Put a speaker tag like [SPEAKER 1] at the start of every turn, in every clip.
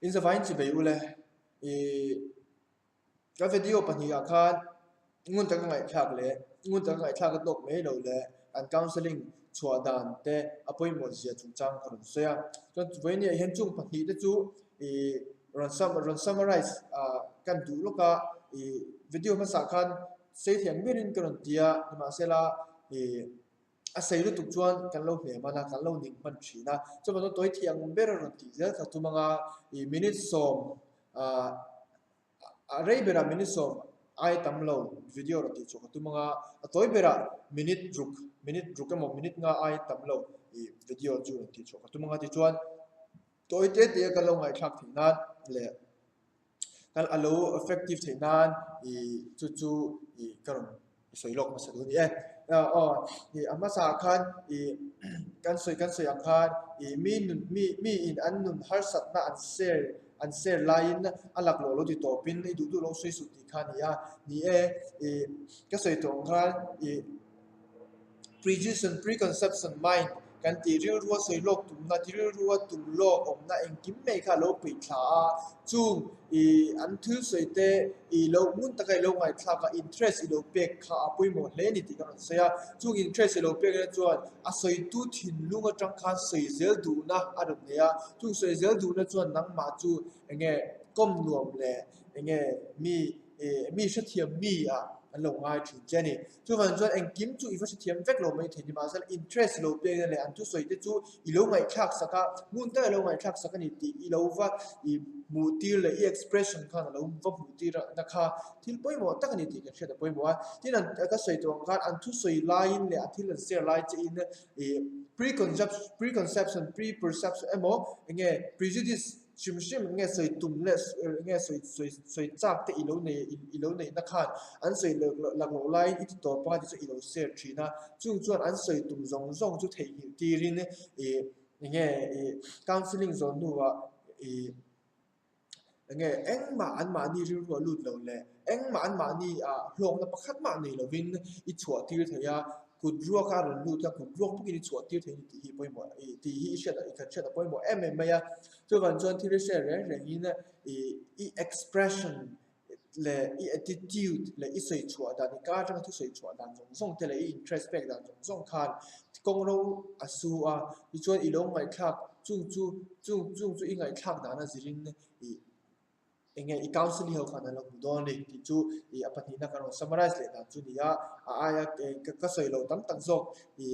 [SPEAKER 1] in sa vain chi be ule e ka video pani akhan ngun ta ngai thak le ngun ta ngai thak tok me lo le an counseling chua dan te appointment zia chung chang kharun soya chon ve ni hen chung pani te chu e ron summarize kan du loka e video ma sa khan se thiam merin kan tia ma sela e a sei lu tuk chuan kan lo hle mana kan lo ning man thina chu ma toi thiang ber ron ti zel ka tu manga e minute som a rei bera minute som ai tam lo video ro ti chu ka tu manga a toi bera minute druk mo minute nga ai tam lo e video chu ro ti chu ka tu manga ti chuan toi te te ka lo ngai thak thina le kan alo effective thina e chu e karon soilok ma sa du ni thì amma sa khan kan soi khan mi in an nun har sat na an share line alak lo ti to pin ni du lo soi su ti khan ya ni ka soi tong khan preconception mind kan ti ri ruwa soi lok tu na ti ri ruwa tu lo om na eng kim me kha lo pe tha chung an thu soi te lo mun ta kai lo ngai tha ka interest lo pe kha apui mo le ni ti ka se ya chung interest lo pe ga chuan a soi tu thin lunga tang kha soi zel du na arum ne ya chung soi zel du na chuan nang ma chu enge kom nuam le enge mi sha thiam mi an lo ngai thin chani chu van chuan eng kim chu ifa thiam vek lo mai thini ma sal interest lo pe le an tu soi te chu i lo ngai thak saka mun ta lo ngai thak saka ni ti i lo wa i mu tir le i expression khan lo va mu tir na kha thil poi mo tak ni ti ka theda poi mo tin an ka soi to khan an tu soi line le athil an share line che in preconception pre-perception emo nge prejudice shim nge soi tum le nge soi chak te i lo nei na khan an soi lang lo lai it to pa ti i lo share thina chung chuan an soi tum zong chu thei hi ti rin nge counseling zone nu wa nge eng ma an ma ni ri ru lut lo le eng ma an ma ni hlong na pakhat ma nei lo vin i chua tir thaya ku draw ka ron lu ta ku draw pu ki chua tir thei ti hi poi mo ti hi sha da ka cha da poi mo em ma ya chu van chuan thil share re in i expression le i attitude le i sei chua da ni ka tang thu sei chua dan zong te le i interest back dan zong khan kong lo asu i chuan i lo ngai thak chung i ngai thak da na zirin enge i counseling ho khana lo don le ti chu i apani na karon summarize le da chu dia aya ka soi lo tam tak zo i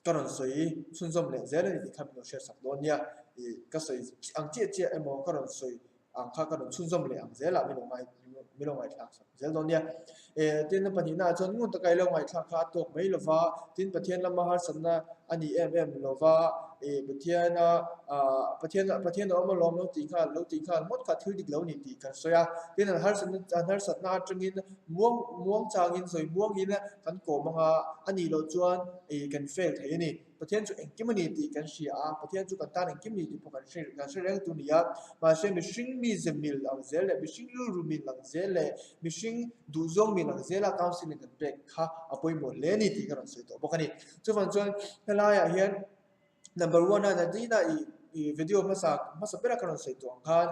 [SPEAKER 1] karon soi chun zom le zela ni kham no share sak don ya i ka soi ang che emo karon soi ang kha karon chun zom le ang zela mi lo ngai thak sak zel don ya tin na pani na chon ngun ta kai lo ngai thak kha tok mai lo wa tin pathian lama har sanna ani lo wa pathian oma lom lo ti kha mot kha thil dik lo ni ti kan soya tin har sat na tringin muang changin soi muang in kan ko manga ani lo chuan kan fail thei ni pathian chu engkimani ti kan sia pathian chu kan tan engkimni ti pokan shri reng tu nia ma she mi shing mi zemil ang zele mi shing lu min lang zele mi shing du zong min lang zela counseling kan pek kha apoi mo le ni ti kan soi to bokani chu fan chuan helaya hian number 1 na dina i video masa pera kan sei to khan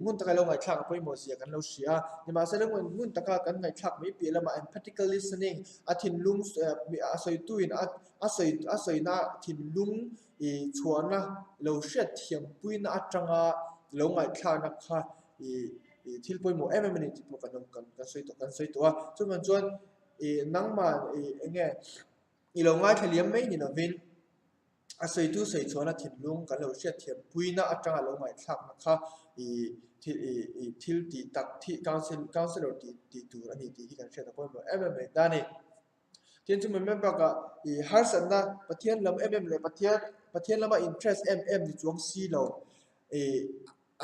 [SPEAKER 1] ngun ta lo ngai thak poi mo sia kan lo sia ni ma se lo ngun ta ka kan ngai thak mi pi lama empathical listening athin lung a soi tu in a soi na thin lung chuana lo shet thiam pui na atanga lo ngai thak na kha thil poi mo ni ti po kan soi to chu man chuan nang ma nge i lo ngai thaliam mai ni na vin a sei tu sei chona thin lung kan lo shet thiam puina atanga lo ngai thak na kha thil ti tak thi counselor ti tu ani ti hi kan shet point me dani tin chu member ka har san na pathian lam le pathian lama interest ni chuang si lo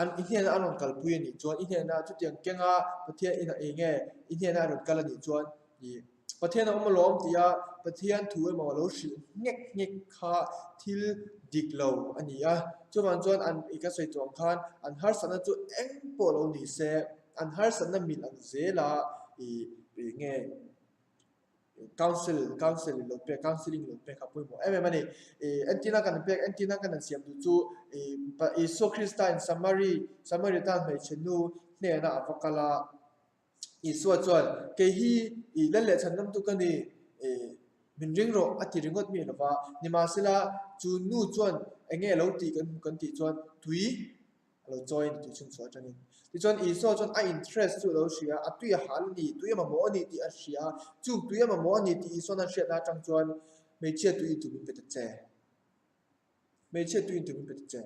[SPEAKER 1] an hian anon kal pui ni chuan hian na chu tiang kenga pathian nge hian na ron kal ni chuan pathian om lom tia pathian thu emo lo shi ngek kha thil dik lo ania chuan chuan an ika sei tong khan an har sana chu eng polo ni se an har sana min ang zela nge counseling lo pe counseling lo pe khapoi mo em mani antina kan siam du chu iso Christa in summary tan mai chenu ne na avakala iso chuan ke hi lele chandam tu kani min ring ro ati ringot mi lawa nima sila chu nu chuan enge lo ti kan ti chuan tui lo join tu chung so tani ti chuan iso chuan a interest chu lo sia a tui hal ni tui ma mo ni ti a sia chu tui ma mo ni ti iso na sia na chang chuan me che tui tu min pet che me che tui tu min pet che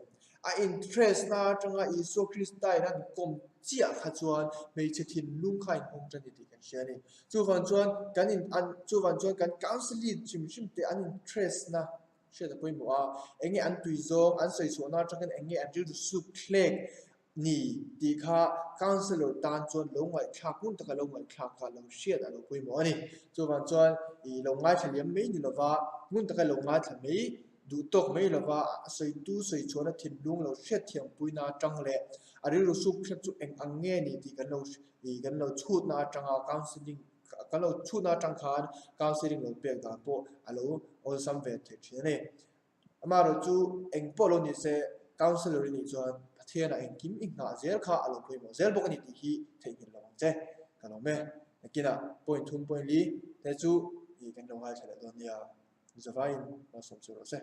[SPEAKER 1] a interest na changa iso Christa ran kom chia kha chuan me che thin lung khain hong tani ti kan sia ni chu van chuan kan in an chu van chuan kan counseling chim te an interest na sia da poi mo a enge an tui zong an soi so na chang enge an ju su klek ni ti kha counselor tan chuan lo ngai thla kun ta ka lo ngai thla ka lo sia da lo poi mo ani chu van chuan I lo ngai thliam me ni lova mun ta ka lo ngai thla me du tok me lova soi tu soi chona thin lung lo sia thiam pui na chang le ari ru su kha chu eng ang nge ni ti kan lo chut na changa counseling kan lo chut na chang khan counseling lo pe da po alo ol sam ve the ne ama ro chu eng po lo ni se counselor ni chuan pathian a eng kim ing na zel kha alo poi mo zel bok ni ti hi thei hin lo che kan lo me kina point thum point li te chu I kan lo ngai thela don ya zavain na som chu ro se